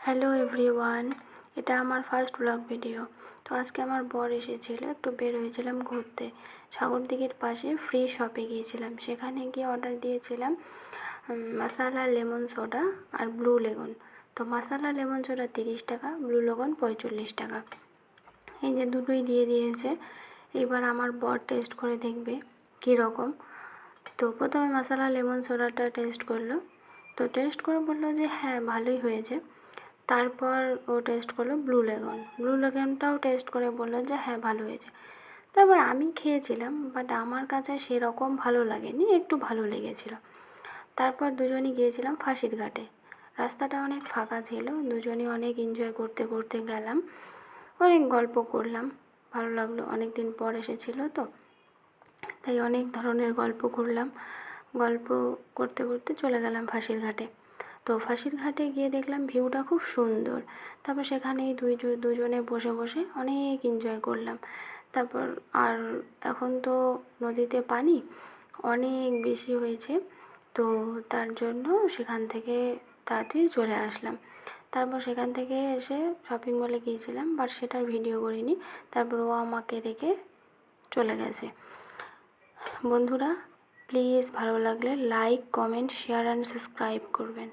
Hello everyone, এটা আমার first blog video. তো আজকে আমার বর এসেছিলো, একটু বের হয়েছিলাম ঘুরতে। সাগরদিঘির পাশে ফ্রি শপে গিয়েছিলাম, সেখানে গিয়ে অর্ডার দিয়েছিলাম মশালা লেমন সোডা আর ব্লু লেগুন। তো মশালা লেমন সোডা 30 টাকা, ব্লু লেগুন 45 টাকা। এই যে দুটোই দিয়ে দিয়েছে। এবার আমার বর টেস্ট করে দেখবে কীরকম। তো প্রথমে মশালা লেমন সোডাটা টেস্ট করলো, তো টেস্ট করে বললো যে হ্যাঁ ভালোই হয়েছে। তারপর ও টেস্ট করলো ব্লু লেগুনটাও টেস্ট করে বললো যে হ্যাঁ ভালো হয়েছে। তারপর আমি খেয়েছিলাম, বাট আমার কাছে সেরকম ভালো লাগেনি, একটু ভালো লেগেছিলো। তারপর দুজনই গিয়েছিলাম ফাঁসির ঘাটে। রাস্তাটা অনেক ফাঁকা ছিল, দুজনই অনেক এনজয় করতে করতে গেলাম, অনেক গল্প করলাম, ভালো লাগলো। অনেক দিন পর এসেছিলো তো, তাই অনেক ধরনের গল্প করলাম। গল্প করতে করতে চলে গেলাম ফাঁসির ঘাটে। তো ফাঁসির ঘাটে গিয়ে দেখলাম ভিউটা খুব সুন্দর। তারপর সেখানেই দুজনে বসে বসে অনেক এনজয় করলাম। তারপর আর এখন তো নদীতে পানি অনেক বেশি হয়েছে, তো তার জন্য সেখান থেকে তাড়াতাড়ি চলে আসলাম। তারপর সেখান থেকে এসে শপিং মলে গিয়েছিলাম, বাট সেটার ভিডিও করিনি। তারপর ও আমাকে রেখে চলে গেছে। বন্ধুরা, প্লিজ ভালো লাগলে like, comment, share and subscribe করবেন।